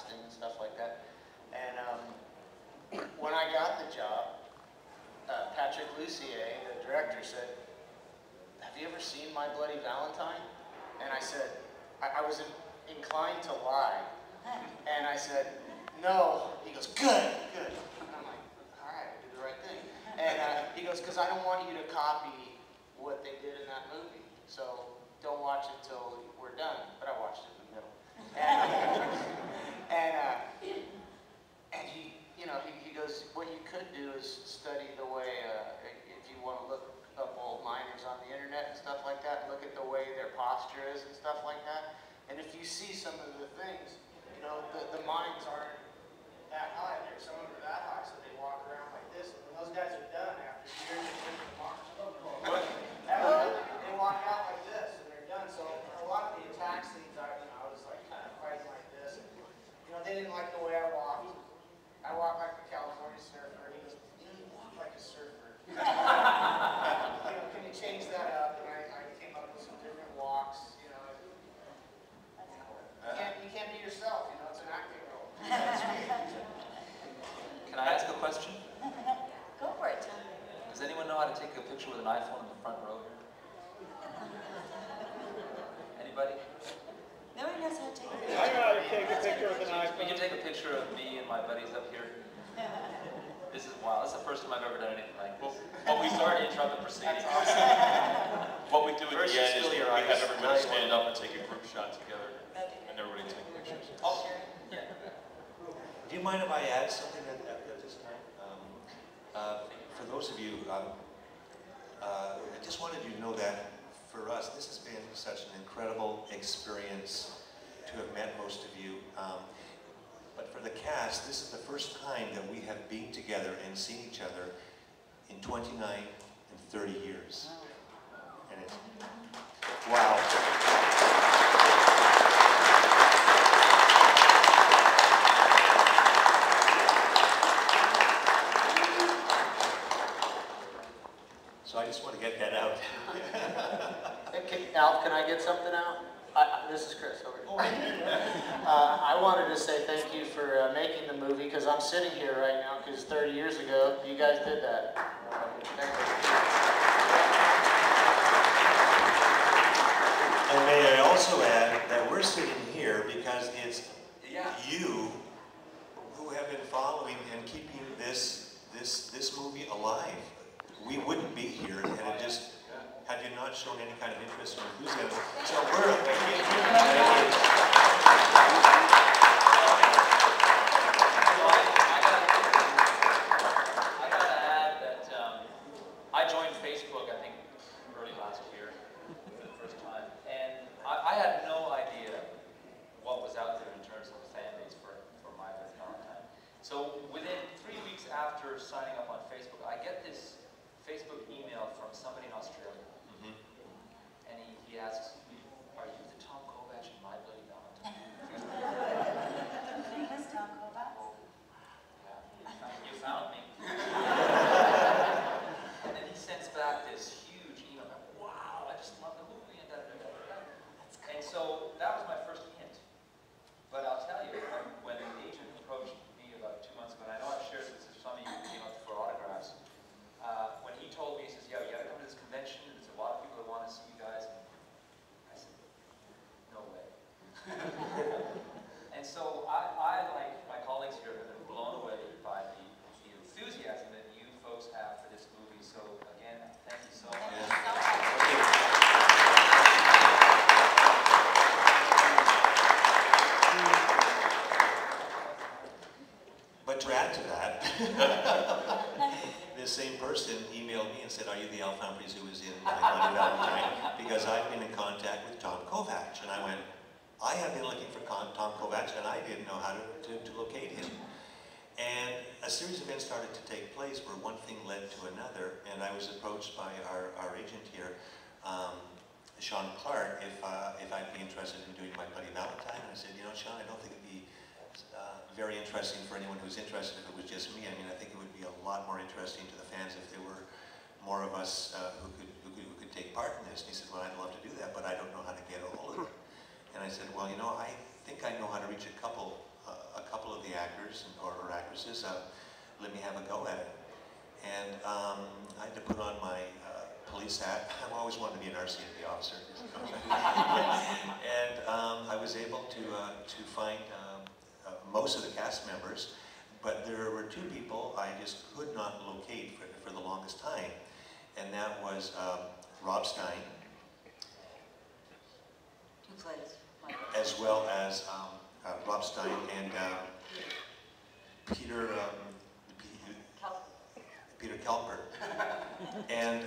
casting and stuff like that. And when I got the job, Patrick Lucier, the director, said, "Have you ever seen My Bloody Valentine?" And I said, I was inclined to lie. And I said, "No." He goes, "Good, good." And I'm like, all right, I did the right thing. And he goes, "Because I don't want you to copy what they did in that movie. So don't watch it till we're done." But I watched it in the middle. And he, you know, he goes, "What you could do is study the way, if you want to look up old miners on the internet and stuff like that, look at the way their posture is and stuff like that. And if you see some of the things, you know, the mines aren't that high there. Some of them are that high, so they walk around like this. And when those guys are done after years of working the mines, they walk out like this and they're done. So a lot of the attack scenes, I was like kind of fighting like this. And, you know, they didn't like the way I walked. I walk like a California surfer. He goes, "You know, you walk like a surfer." You know, can you change that up? And I came up with some different walks. You know, you can't be yourself. You know, it's an acting role. Can I ask a question? Go for it, Tom. Does anyone know how to take a picture with an iPhone in the front row here? Anybody? Nobody knows how to take a picture. I know how to take a picture with an iPhone. We can take a picture of me and my buddies up here. This is wild. This is the first time I've ever done anything like this. Well, we sorry to interrupt the proceedings. That's awesome. What we do at the end is we have everybody Nice. stand up and take a group shot together, and everybody take pictures. Oh, yeah. Do you mind if I add something at this time? For those of you, I just wanted you to know that for us, this has been such an incredible experience to have met most of you. But for the cast, this is the first time that we have been together and seen each other in 29 and 30 years. And it's, wow. So I just want to get that out. Alf, can I get something out? This is Chris over here. I wanted to say thank you for making the movie, because I'm sitting here right now because 30 years ago you guys did that. Thank you. And may I also add that we're sitting here because it's you who have been following and keeping this movie alive. We wouldn't be here, and it just, had you not shown any kind of interest or enthusiasm. So we're I gotta add that I joined Facebook, I think, early last year for the first time, and I had no idea what was out there in terms of a fan base for My Bloody Valentine. So within 3 weeks after signing up on Facebook, I get this Facebook email from somebody in Australia. And he asks me, "Are you the Tom KOVACS in My Bloody Valentine?" Name is Tom KOVACS. Yeah, you found me. And then he sends back this huge email, like, "Wow, I just love the movie," and da-da-da-da-da. And so that was my first hint. But I'll tell you, when the agent approached me about 2 months ago, and I know I've shared this with some of you who came up for autographs, when he told me, he says, "Yeah, you gotta come to this convention, there's a lot of people that want to see you guys." And I said, "No way." And so I, like my colleagues here, have been blown away by the enthusiasm that you folks have for this movie. So again, thank you so much. But to add to that, this same person emailed me and said, "Are you the Alf Humphreys who was in My Bloody Valentine?" Because I've been in contact with Tom KOVACS. And I went, "I have been looking for Tom KOVACS, and I didn't know how to locate him." And a series of events started to take place where one thing led to another, and I was approached by our agent here, Sean Clark, if I'd be interested in doing My Bloody Valentine. And I said, "You know, Sean, I don't think it'd be very interesting for anyone who's interested if it was just me. I mean, I think it would be a lot more interesting to the fans if there were more of us who could take part in this." And he said, "Well, I'd love to do that, but I don't know how to get a hold of them." And I said, "Well, you know, I think I know how to reach a couple actors or actresses, let me have a go at it. And I had to put on my police hat. I've always wanted to be an RCMP officer. And I was able to find most of the cast members, but there were two people I just could not locate for the longest time, and that was Rob Stein, Who plays Michael? as well as Rob Stein and Peter KELMAN. And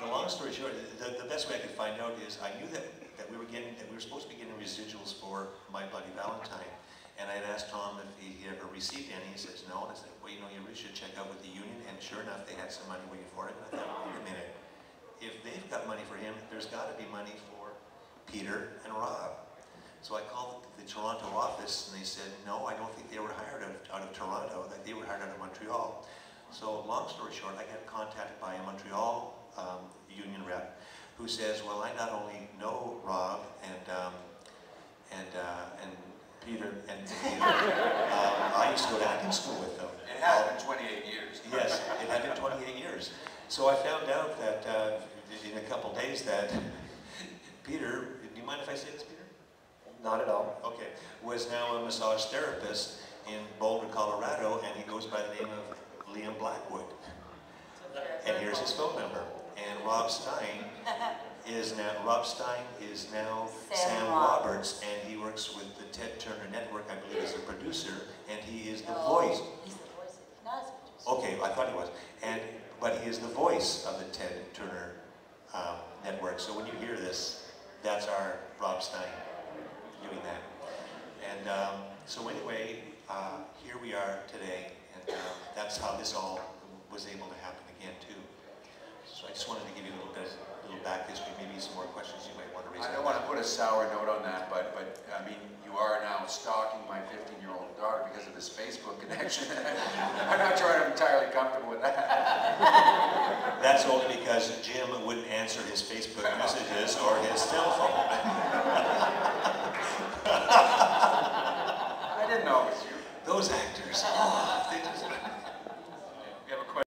the long story short, the best way I could find out is I knew that we were supposed to be getting residuals for My Bloody Valentine. And I had asked Tom if he ever received any. He says no. And I said, well, you know, you really should check out with the union. And sure enough, they had some money waiting for it. And I thought, wait a minute. If they've got money for him, there's got to be money for Peter and Rob. So I called the Toronto office, and they said, no, I don't think they were hired out of Toronto, that they were hired out of Montreal. So long story short, I got contacted by a Montreal union rep who says, well, I not only know Rob and Peter, I used to go to acting school with them. It has been 28 years. Yes, it had been 28 years. So I found out that in a couple days that Peter, do you mind if I say this, Peter? Not at all. Okay. Was now a massage therapist in Boulder, Colorado, and he goes by the name of Liam Blackwood. And here's his phone number. And Rob Stein is now Sam Roberts, and he works with the Ted Turner Network, I believe, as a producer, and he is the voice. He's the voice, not as a producer. Okay, I thought he was. But he is the voice of the Ted Turner Network. So when you hear this, that's our Rob Stein doing that. And so anyway, here we are today, and that's how this all was able to happen again too. So I just wanted to give you a little back history, maybe some more questions you might want to raise. I don't want to put a sour note on that, but I mean, you are now stalking my 15-year-old daughter because of this Facebook connection. I'm not sure I'm entirely comfortable with that. That's only because Jim wouldn't answer his Facebook messages or his cell